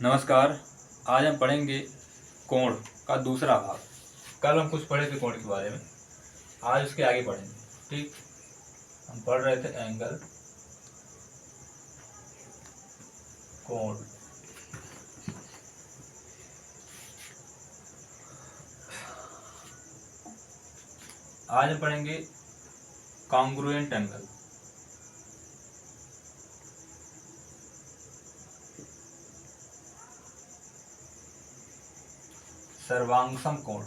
नमस्कार। आज हम पढ़ेंगे कोण का दूसरा भाग। कल हम कुछ पढ़े थे कोण के बारे में, आज उसके आगे पढ़ेंगे। ठीक, हम पढ़ रहे थे एंगल, कोण। आज हम पढ़ेंगे कॉन्ग्रुएंट एंगल। सर्वांगसम कोण।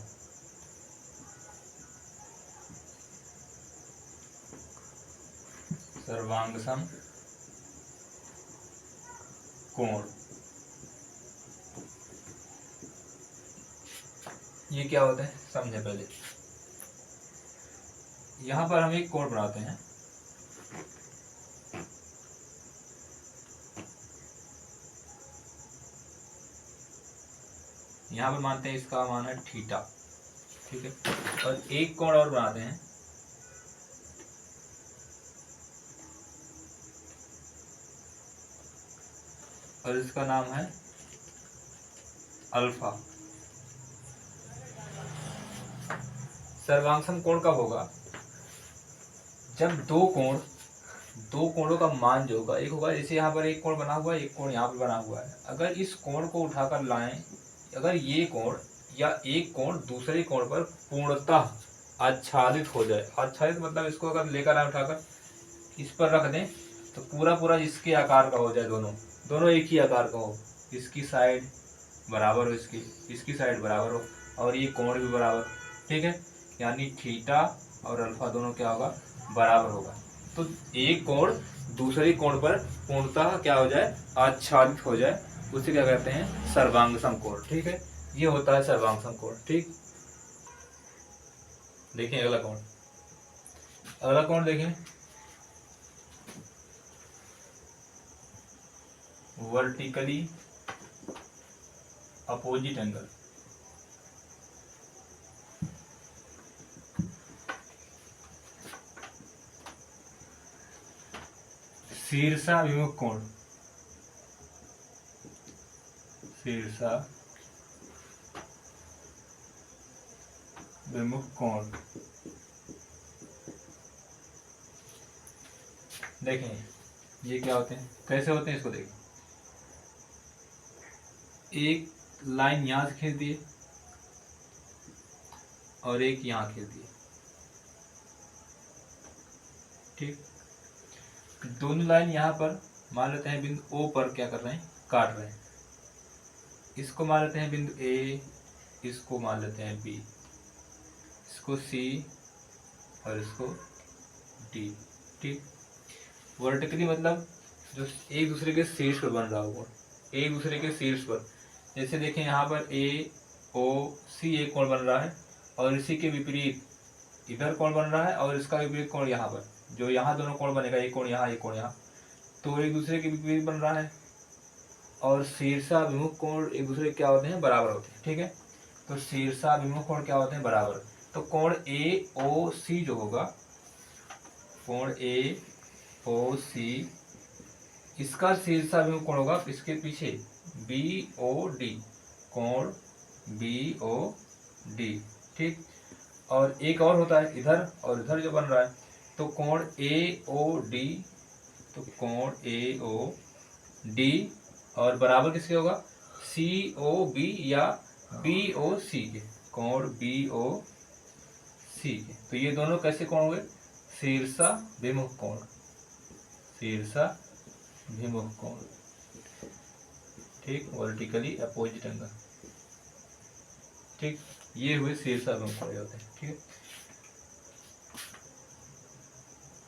सर्वांगसम कोण ये क्या होता है समझे पहले। यहां पर हम एक कोण बनाते हैं। यहां पर मानते हैं इसका मान है थीटा, ठीक है। और एक कोण और बनाते हैं, और इसका नाम है अल्फा। सर्वांगसम कोण कब होगा? जब दो कोणों का मान जो होगा, एक होगा जैसे यहाँ पर एक कोण बना हुआ है, एक कोण यहाँ पर बना हुआ है। अगर इस कोण को उठाकर लाएं, अगर ये कोण या एक कोण दूसरे कोण पर पूर्णतः आच्छादित हो जाए, आच्छादित मतलब इसको अगर लेकर आए उठाकर इस पर रख दें तो पूरा पूरा इसके आकार का हो जाए, दोनों एक ही आकार का हो, इसकी साइड बराबर हो, इसकी साइड बराबर हो, और ये कोण भी बराबर, ठीक है। यानी थीटा और अल्फा दोनों क्या होगा? बराबर होगा। तो एक कोण दूसरे कोण पर पूर्णतः क्या हो जाए? आच्छादित हो जाए, उसे क्या कहते हैं? सर्वांगसम कोण, ठीक है। ये होता है सर्वांगसम कोण, ठीक। देखिए अगला कोण देखें, वर्टिकली अपोजिट एंगल। शीर्षाभिमुख कोण, शीर्षाभिमुख कोण। देखें ये क्या होते हैं, कैसे होते हैं, इसको देखें। एक लाइन यहां से खींच दिए और एक यहां खींच दिए, ठीक। दोनों लाइन यहाँ पर मान लेते हैं बिंदु ओ पर क्या कर रहे हैं? काट रहे हैं। इसको मान लेते हैं बिंदु ए, इसको मान लेते हैं बी, इसको सी और इसको डी, ठीक। वर्टिकली मतलब जो एक दूसरे के शीर्ष पर बन रहा होगा, एक दूसरे के शीर्ष पर। जैसे देखें यहाँ पर ए ओ सी एक कोण बन रहा है, और इसी के विपरीत इधर कोण बन रहा है, और इसका विपरीत कोण यहाँ पर, जो यहाँ दोनों कोण बनेगा, एक कोण यहाँ एक कोण यहाँ, तो एक दूसरे के विपरीत बन रहा है। और शीर्षाभिमुख कोण एक दूसरे क्या होते हैं? बराबर होते हैं, ठीक है। तो शीर्षाभिमुख कोण क्या होते हैं? बराबर। तो कोण ए ओ सी जो होगा, कोण ए ओ सी, इसका शीर्षाभिमुख कोण होगा इसके पीछे बी ओ डी, कोण बी ओ डी, ठीक। और एक और होता है इधर और इधर जो बन रहा है, तो कोण ए ओ डी, तो कोण ए ओ डी और बराबर किसके होगा? सी ओ बी या बी ओ सी के, कोण बी ओ सी के। तो ये दोनों कैसे कोण हुए? शीर्षाभिमुख कोण, शीर्षाभिमुख कोण, ठीक। वर्टिकली अपोजिट एंगल, ठीक। ये हुए शीर्षाभिमुख कोण होते हैं, ठीक है।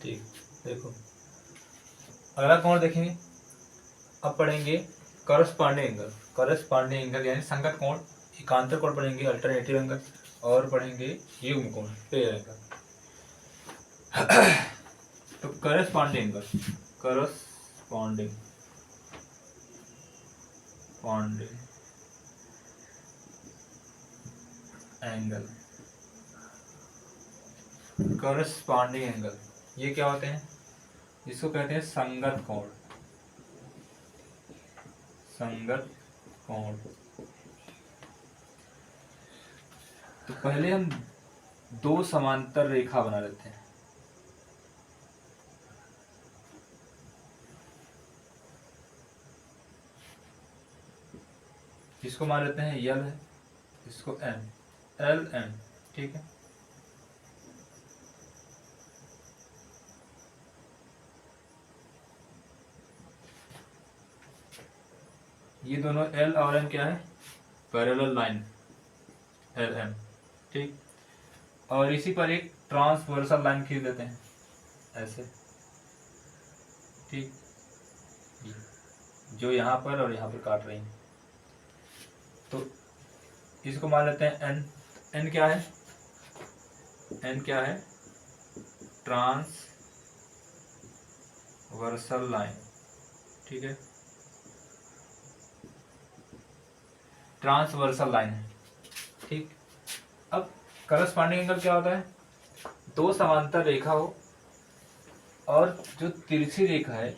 ठीक, देखो अगला कोण देखेंगे। अब पढ़ेंगे करस्पॉन्डिंग एंगल। करस्पॉन्डिंग एंगल यानी संगत कोण, एकांतर कोण पढ़ेंगे, अल्टरनेटिव एंगल, और पढ़ेंगे युग्म कोण, पेयर एंगल। तो corresponding angle, corresponding angle, corresponding angle ये क्या होते हैं? इसको कहते हैं संगत कोण, संगत कोण। तो पहले हम दो समांतर रेखा बना लेते हैं। इसको मान लेते हैं यल है, इसको एम, एल एम, ठीक है। ये दोनों एल और एम क्या है, पैरेलल लाइन, एल एम, ठीक। और इसी पर एक ट्रांसवर्सल लाइन खींच देते हैं ऐसे, ठीक, जो यहाँ पर और यहाँ पर काट रही है। तो इसको मान लेते हैं एन। एन क्या है, एन क्या है, ट्रांसवर्सल लाइन, ठीक है, ट्रांसवर्सल लाइन है, ठीक। अब करस्पॉन्डिंग एंगल क्या होता है, दो समांतर रेखा हो और जो तिरछी रेखा है,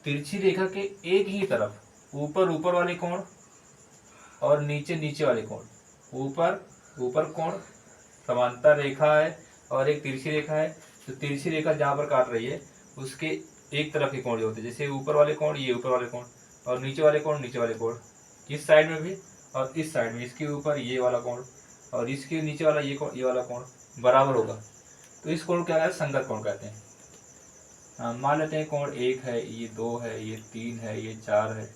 तिरछी रेखा के एक ही तरफ ऊपर ऊपर वाले कोण और नीचे नीचे वाले कोण, ऊपर ऊपर कोण, समांतर रेखा है और एक तिरछी रेखा है, तो तिरछी रेखा जहाँ पर काट रही है उसके एक तरफ के कोण जो होते हैं, जैसे ऊपर वाले कोण ये ऊपर वाले कोण और नीचे वाले कोण नीचे वाले कोण, इस साइड में भी और इस साइड में, इसके ऊपर ये वाला कोण और इसके नीचे वाला ये कोण, ये वाला कोण बराबर होगा, तो इस कोण को क्या कहते हैं, संगत कोण कहते हैं। मान लेते हैं कोण 1 है, ये 2 है, ये 3 है, ये 4 है,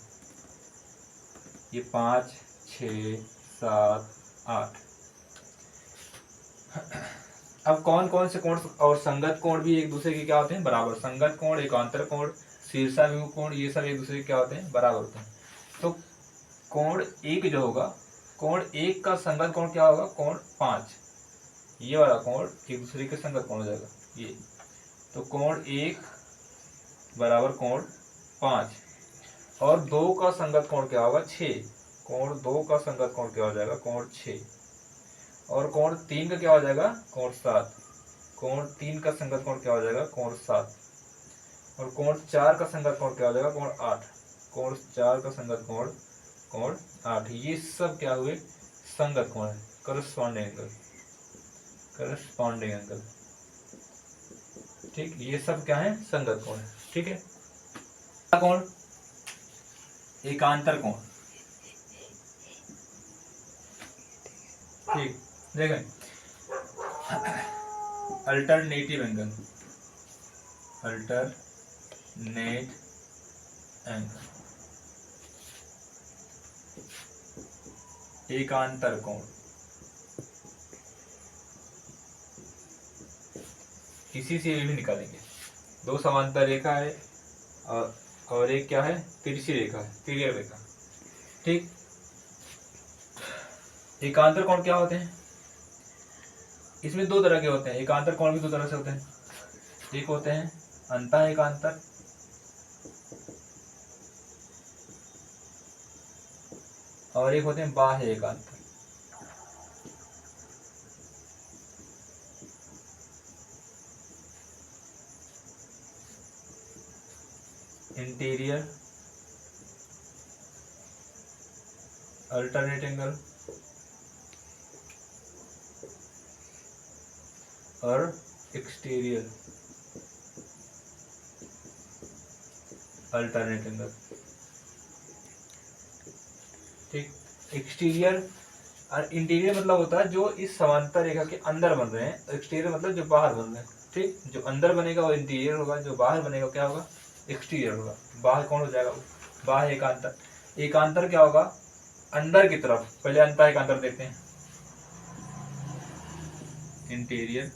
ये 5 6 7 8। अब कौन कौन से कोण और संगत कोण भी एक दूसरे के क्या होते हैं, बराबर। संगत कोण, एकांतर कोण, शीर्षाभिमुख कोण, ये सब एक दूसरे के क्या होते हैं, बराबर होते हैं। तो कोण 1 जो होगा, कोण 1 का संगत कोण क्या होगा, कोण 5, ये वाला कोण एक दूसरे के संगत कोण हो जाएगा ये। तो कोण 1 बराबर कोण 5 और 2 का संगत कोण क्या होगा, 6, कोण 2 का संगत कोण क्या हो जाएगा, कोण 6 और कोण 3 का क्या हो जाएगा, कोण 7, कोण 3 का संगत कोण क्या हो जाएगा, कोण 7 और कोण 4 का संगत कोण क्या हो जाएगा, कोण 8, कोण 4 का संगत कोण कोण 8। ये सब क्या हुए, संगत कोण है, करस्पॉन्डिंग एंगल, करस्पॉन्डिंग एंगल, ठीक। ये सब क्या है, संगत कोण है, ठीक है। कोण, एकांतर कोण, ठीक, देखें अल्टरनेटिव एंगल, अल्टरनेट एंगल, एकांतर कोण, इसी से भी निकालेंगे। दो समांतर रेखा है और एक क्या है, तिरछी रेखा है, तिर्यक रेखा, ठीक। एकांतर कोण क्या होते हैं, इसमें दो तरह के होते हैं, एकांतर कोण भी दो तरह से होते हैं। एक होते हैं अंतः एकांतर और एक होते हैं बाह्य एकांतर। इंटीरियर अल्टरनेट एंगल और एक्सटीरियर अल्टरनेट एंगल, ठीक। एक्सटीरियर और इंटीरियर मतलब होता है जो इस समांतर रेखा के अंदर बन रहे हैं, एक्सटीरियर मतलब जो बाहर बन रहे हैं, ठीक। जो अंदर बनेगा वो इंटीरियर होगा, जो बाहर बनेगा क्या होगा, एक्सटीरियर होगा। बाहर कौन हो जाएगा, वो बाह्य एकांतर। एकांतर क्या होगा, अंदर की तरफ। पहले अंतः एकांतर देखते हैं, interior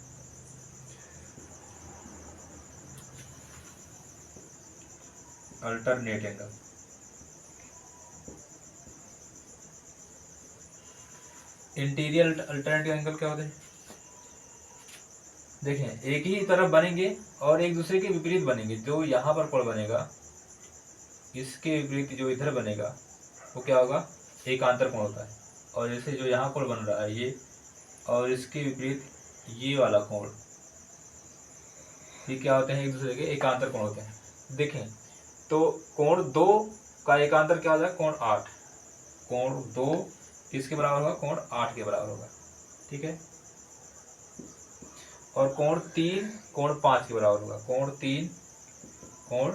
alternate angle, interior alternate angle क्या होते हैं, देखें एक ही तरफ बनेंगे और एक दूसरे के विपरीत बनेंगे। जो यहाँ पर कोण बनेगा इसके विपरीत जो इधर बनेगा वो क्या होगा, एकांतर कोण होता है। और जैसे जो यहाँ कोण बन रहा है ये और इसके विपरीत ये वाला कोण, ये क्या होते हैं, एक दूसरे के एकांतर कोण होते हैं। देखें तो कोण 2 का एकांतर क्या हो जाएगा, कोण 8। कोण 2 किसके बराबर होगा, कोण 8 के बराबर होगा, ठीक है। और कोण 3 कोण 5 के बराबर होगा, कोण 3 कोण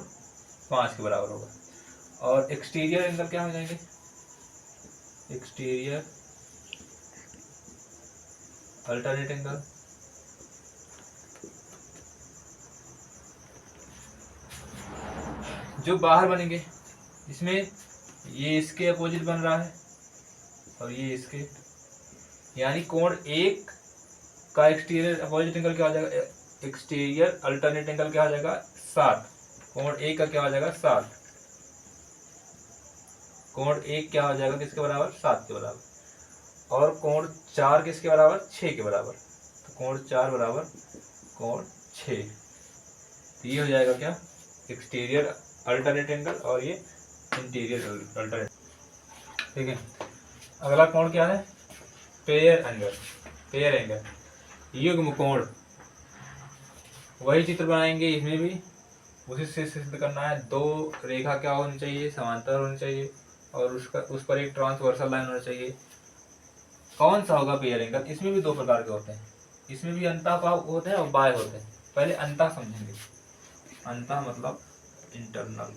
5 के बराबर होगा। और एक्सटीरियर एंगल क्या हो जाएंगे, एक्सटीरियर अल्टरनेट एंगल, जो बाहर बनेंगे, इसमें ये इसके अपोजिट बन रहा है और ये इसके, यानी कोण 1 का एक्सटीरियर अपोजिट एंगल क्या हो जाएगा, एक्सटीरियर अल्टरनेट एंगल क्या हो जाएगा 7। कोण 1 का क्या हो जाएगा 7, कोण 1 क्या हो जाएगा किसके बराबर, 7 के बराबर। और कोण 4 किसके बराबर, 6 के बराबर। तो कोण 4 बराबर कोण 6, तो ये हो जाएगा क्या, एक्सटीरियर अल्टरनेट एंगल और ये इंटीरियर अल्टरनेट, ठीक है। अगला कोण क्या है, पेयर एंगल। पेयर एंगल युग्म कोण, वही चित्र बनाएंगे इसमें भी, उसी से सिद्ध करना है। दो रेखा क्या होनी चाहिए, समांतर होनी चाहिए और उसका उस पर एक ट्रांसवर्सल लाइन होना चाहिए। कौन सा होगा पेयर एंगल, इसमें भी दो प्रकार के होते हैं, इसमें भी अंतः होते हैं और बाह्य होते हैं। पहले अंतः समझेंगे, अंतः मतलब इंटरनल,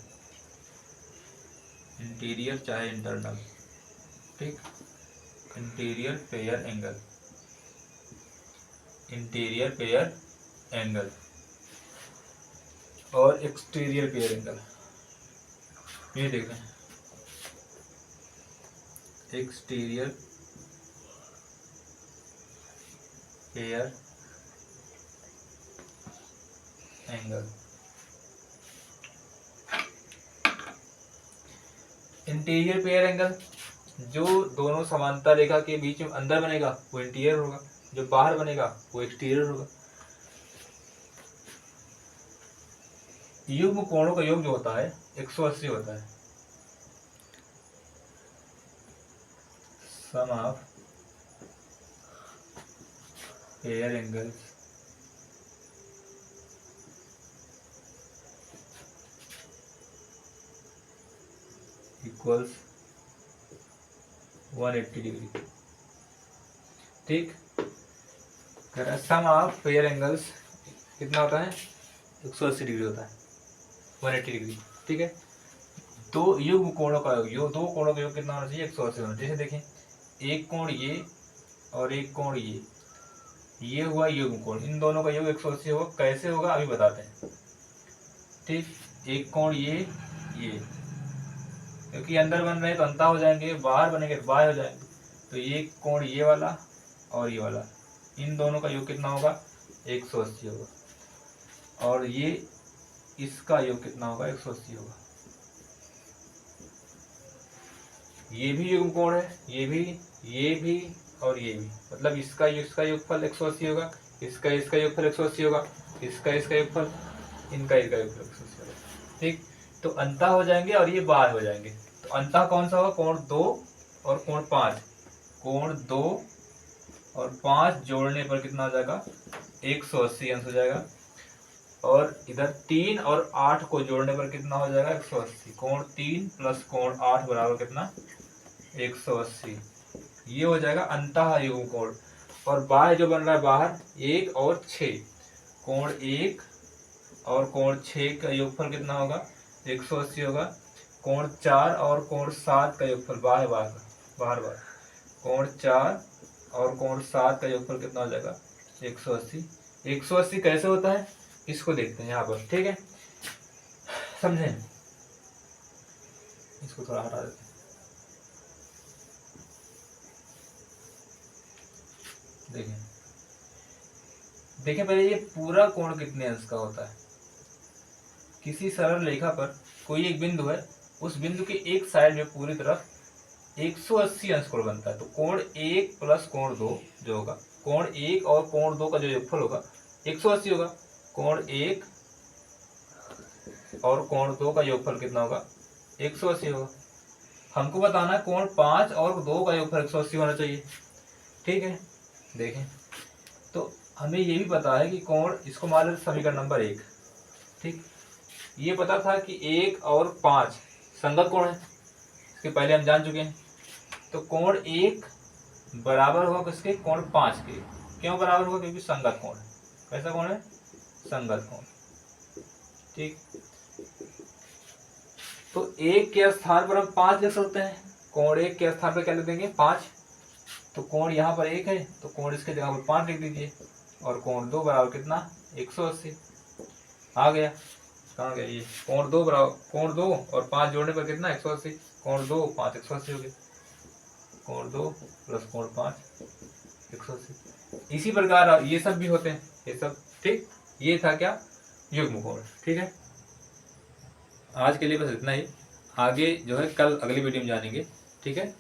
इंटीरियर चाहे इंटरनल, ठीक। Interior pair angle, interior pair angle और एक्सटीरियर पेयर एंगल, ये देख रहे हैं, exterior pair angle. Interior pair angle, जो दोनों समांतर रेखा के बीच में अंदर बनेगा वो इंटीरियर होगा, जो बाहर बनेगा वो एक्सटीरियर होगा। युग्म कोणों का योग जो होता है 180 होता है। Sum of pair angles equals 180 degree, ठीक। सम ऑफ पेयर एंगल्स कितना होता है, 180 डिग्री होता है, 180 डिग्री, ठीक है। दो युग्म कोणों का योग, दो कोणों का योग कितना होना चाहिए, 180 होना। जैसे देखें, एक कोण ये और एक कोण ये हुआ युग्म कोण, इन दोनों का योग 180 होगा। कैसे होगा अभी बताते हैं, ठीक। एक कोण ये, क्योंकि अंदर बन रहे हैं तो अंतः हो जाएंगे, बाहर बनेंगे तो बाह्य हो जाएंगे। तो ये कोण ये वाला और ये वाला, इन दोनों का योग कितना होगा, 180 होगा। और ये इसका योग कितना होगा, 180 होगा। ये भी युग्म कोण है, ये भी और ये भी, मतलब इसका योगफल 180 होगा, इसका योगफल 180 होगा, इसका योगफल, इनका योगफल 180 होगा, ठीक। तो अंतः हो जाएंगे और ये बाह्य हो जाएंगे। तो अंतः कौन सा होगा, कोण 2 और कोण 5। कोण 2 और 5 जोड़ने पर कितना हो जाएगा, 180 अंश हो जाएगा। और इधर 3 और 8 को जोड़ने पर कितना हो जाएगा, 180। कोण 3 प्लस कोण 8 बराबर कितना, 180। ये हो जाएगा अंतः युग्म कोण। और बाह्य जो बन रहा है बाहर, 1 और 6, कोण 1 और कोण 6 का योगफल कितना होगा, 180 होगा। कोण 4 और कोण 7 का योगफल, बाह्य बाहर कोण 4 और कोण 7 का योगफल कितना हो जाएगा, 180। 180 कैसे होता है इसको देखते हैं यहाँ पर, ठीक है, समझें। इसको थोड़ा हटा देते हैं। देखें पहले ये पूरा कोण कितने अंश का होता है। किसी सरल रेखा पर कोई एक बिंदु है, उस बिंदु के एक साइड में पूरी तरफ 180 अंश कोण बनता है। तो कोण 1 प्लस कोण 2 जो होगा, कोण 1 और कोण 2 का जो योगफल होगा 180 होगा। कोण 1 और कोण 2 का योगफल कितना होगा, 180 होगा। हमको बताना है कोण 5 और 2 का योगफल 180 होना चाहिए, ठीक है। देखें तो हमें ये भी पता है कि कोण, इसको मान लेते समीकरण नंबर 1, ठीक। ये पता था कि 1 और 5 संगत कोण है, इसके पहले हम जान चुके हैं। तो कोण 1 बराबर होगा किसके, कोण 5 के। क्यों बराबर होगा, क्योंकि संगत कोण है। कैसा कोण है, संगत कोण। ठीक, तो 1 के स्थान पर हम 5 लिख सकते हैं। कोण 1 के स्थान पर क्या लिख देंगे, 5। तो कोण यहाँ पर 1 है, तो कोण इसके जगह पर 5 लिख दीजिए। और कोण 2 बराबर कितना, 180। आ गया, कहाँ गया ये, कोण 2 बराबर, कोण 2 और 5 जोड़ने पर कितना, 180। कोण 2 5 180 हो गया। कोण 2 प्लस कोण 5 180। इसी प्रकार ये सब भी होते हैं, ये सब। ठीक, ये था क्या, युग्म कोण। ठीक है, आज के लिए बस इतना ही। आगे जो है कल अगली वीडियो में जानेंगे। ठीक है।